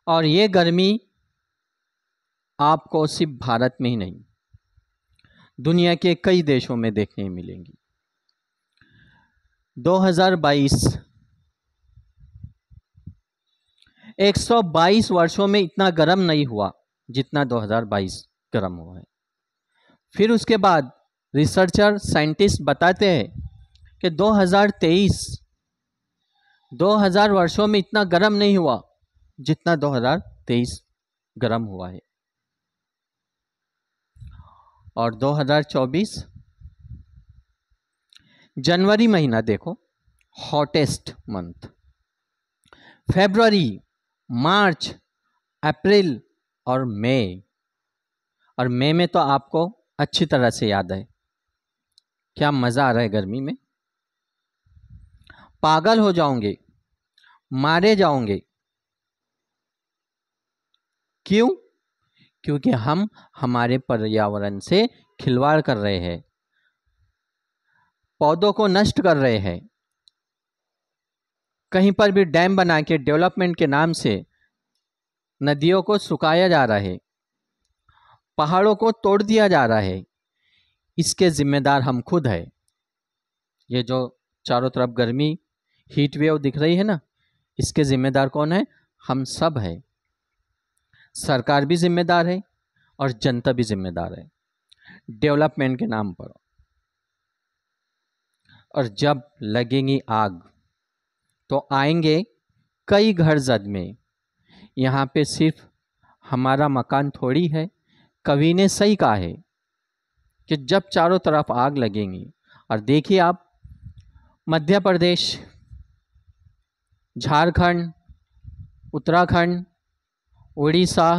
और ये गर्मी आपको सिर्फ भारत में ही नहीं, दुनिया के कई देशों में देखने मिलेंगी। 2022 122 वर्षों में इतना गर्म नहीं हुआ जितना 2022 गर्म हुआ है। फिर उसके बाद रिसर्चर साइंटिस्ट बताते हैं कि 2000 वर्षों में इतना गर्म नहीं हुआ जितना 2023 गर्म हुआ है। और 2024 जनवरी महीना देखो, हॉटेस्ट मंथ। फरवरी, मार्च, अप्रैल और मई। और मई में तो आपको अच्छी तरह से याद है क्या मजा आ रहा है गर्मी में। पागल हो जाओगे, मारे जाओगे। क्यों? क्योंकि हम हमारे पर्यावरण से खिलवाड़ कर रहे हैं, पौधों को नष्ट कर रहे हैं। कहीं पर भी डैम बना के डेवलपमेंट के नाम से नदियों को सुखाया जा रहा है, पहाड़ों को तोड़ दिया जा रहा है। इसके जिम्मेदार हम खुद हैं। ये जो चारों तरफ गर्मी, हीट वेव दिख रही है ना, इसके जिम्मेदार कौन है? हम सब है। सरकार भी जिम्मेदार है और जनता भी जिम्मेदार है डेवलपमेंट के नाम पर। और जब लगेगी आग तो आएंगे कई घर जद में। यहाँ पे सिर्फ हमारा मकान थोड़ी है। कवि ने सही कहा है कि जब चारों तरफ आग लगेंगी। और देखिए आप, मध्य प्रदेश, झारखंड, उत्तराखंड, उड़ीसा,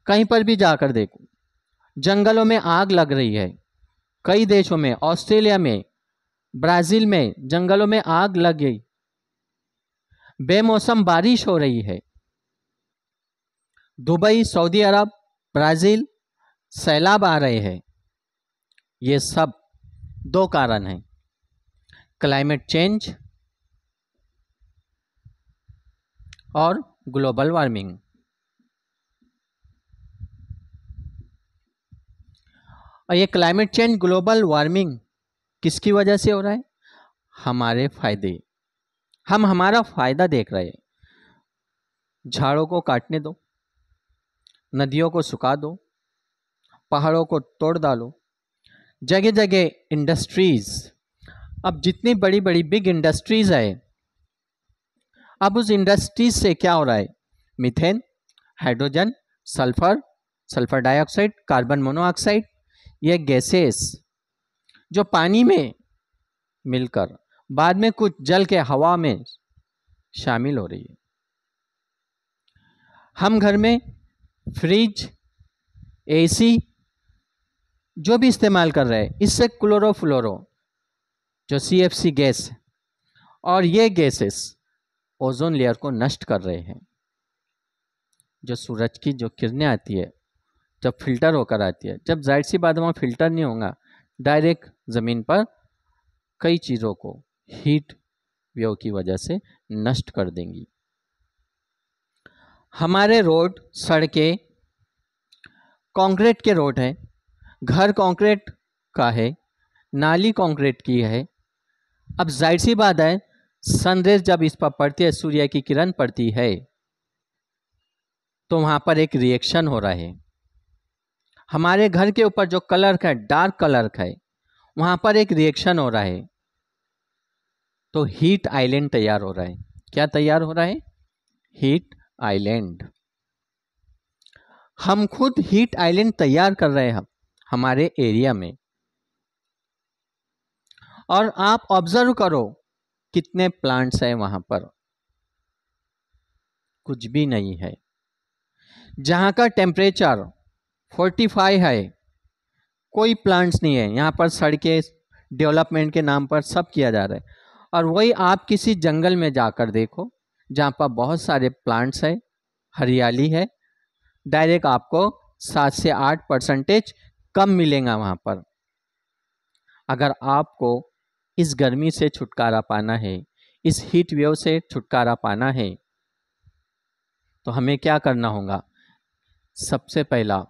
कहीं पर भी जाकर देखो, जंगलों में आग लग रही है। कई देशों में, ऑस्ट्रेलिया में, ब्राजील में जंगलों में आग लग गई। बेमौसम बारिश हो रही है। दुबई, सऊदी अरब, ब्राजील सैलाब आ रहे हैं। ये सब दो कारण हैं, क्लाइमेट चेंज और ग्लोबल वार्मिंग। और ये क्लाइमेट चेंज, ग्लोबल वार्मिंग किसकी वजह से हो रहा है? हमारे फायदे। हम हमारा फायदा देख रहे हैं। झाड़ों को काटने दो, नदियों को सुखा दो, पहाड़ों को तोड़ डालो, जगह जगह इंडस्ट्रीज। अब जितनी बड़ी बड़ी बिग इंडस्ट्रीज है, अब उस इंडस्ट्रीज से क्या हो रहा है? Methane, hydrogen, sulphur, sulphur dioxide, carbon monoxide, ये गैसेस जो पानी में मिलकर बाद में कुछ जल के हवा में शामिल हो रही है। हम घर में फ्रिज, एसी जो भी इस्तेमाल कर रहे हैं, इससे क्लोरोफ्लोरो जो CFC गैस है, और ये गैसेस ओजोन लेयर को नष्ट कर रहे हैं। जो सूरज की जो किरणें आती है, जब फिल्टर होकर आती है, जब जाहिर सी बात वहाँ फिल्टर नहीं होगा, डायरेक्ट ज़मीन पर कई चीज़ों को हीट वेव की वजह से नष्ट कर देंगी। हमारे रोड, सड़कें कंक्रीट के रोड है, घर कंक्रीट का है, नाली कंक्रीट की है। अब जाहिर सी बात है, सनरेज जब इस पर पड़ती है, सूर्य की किरण पड़ती है, तो वहाँ पर एक रिएक्शन हो रहा है। हमारे घर के ऊपर जो कलर है, डार्क कलर है, वहाँ पर एक रिएक्शन हो रहा है, तो हीट आइलैंड तैयार हो रहा है। क्या तैयार हो रहा है? Heat island. हम खुद हीट आइलैंड तैयार कर रहे हैं हमारे एरिया में। और आप ऑब्जर्व करो कितने प्लांट्स हैं वहां पर? कुछ भी नहीं है। जहां का टेम्परेचर 45 है, कोई प्लांट्स नहीं है। यहाँ पर सड़कें डेवलपमेंट के नाम पर सब किया जा रहा है। और वही आप किसी जंगल में जाकर देखो, जहाँ पर बहुत सारे प्लांट्स है, हरियाली है, डायरेक्ट आपको 7 से 8% कम मिलेगा वहाँ पर। अगर आपको इस गर्मी से छुटकारा पाना है, इस हीट वेव से छुटकारा पाना है, तो हमें क्या करना होगा? सबसे पहला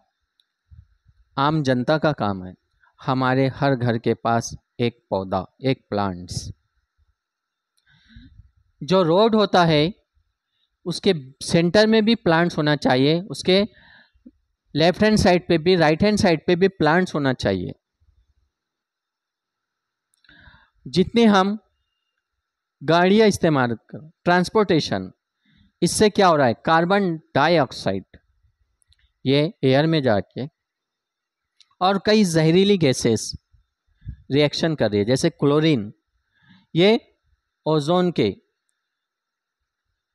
आम जनता का काम है, हमारे हर घर के पास एक पौधा, एक प्लांट्स। जो रोड होता है उसके सेंटर में भी प्लांट्स होना चाहिए, उसके लेफ्ट हैंड साइड पे भी, राइट हैंड साइड पे भी प्लांट्स होना चाहिए। जितने हम गाड़ियां इस्तेमाल कर, ट्रांसपोर्टेशन, इससे क्या हो रहा है? कार्बन डाइऑक्साइड ये एयर में जाके और कई जहरीली गैसेस रिएक्शन कर रही है, जैसे क्लोरीन, ये ओजोन के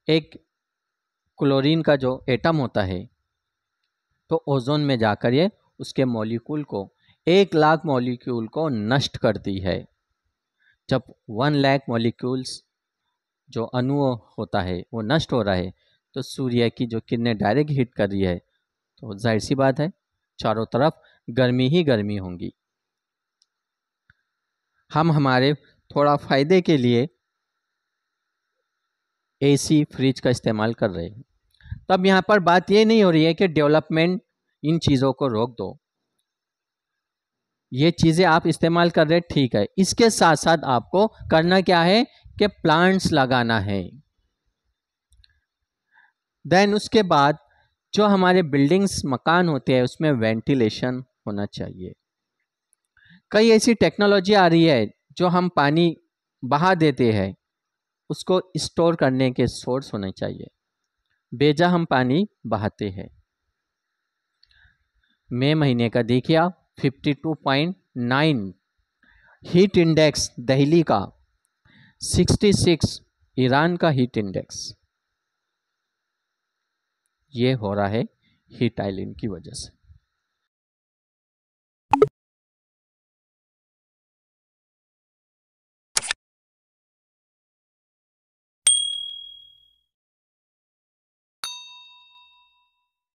एक क्लोरीन का जो एटम होता है तो ओजोन में जाकर ये उसके मॉलिक्यूल को, 1 लाख मॉलिक्यूल को नष्ट करती है। जब 1 लाख मॉलिक्यूल्स जो अणु होता है वो नष्ट हो रहा है तो सूर्य की जो किरणें डायरेक्ट हिट कर रही है तो जाहिर सी बात है चारों तरफ गर्मी ही गर्मी होंगी। हम हमारे थोड़ा फायदे के लिए एसी, फ्रिज का इस्तेमाल कर रहे हैं। तब यहाँ पर बात ये नहीं हो रही है कि डेवलपमेंट इन चीज़ों को रोक दो, ये चीज़ें आप इस्तेमाल कर रहे, ठीक है, इसके साथ साथ आपको करना क्या है कि प्लांट्स लगाना है। देन उसके बाद जो हमारे बिल्डिंग्स, मकान होते हैं उसमें वेंटिलेशन होना चाहिए। कई ऐसी टेक्नोलॉजी आ रही है जो हम पानी बहा देते हैं उसको स्टोर करने के सोर्स होने चाहिए, बेजा हम पानी बहाते हैं। मई महीने का देखिए आप 52.9 हीट इंडेक्स दिल्ली का, 66 ईरान का हीट इंडेक्स। ये हो रहा है हीट आइलैंड की वजह से।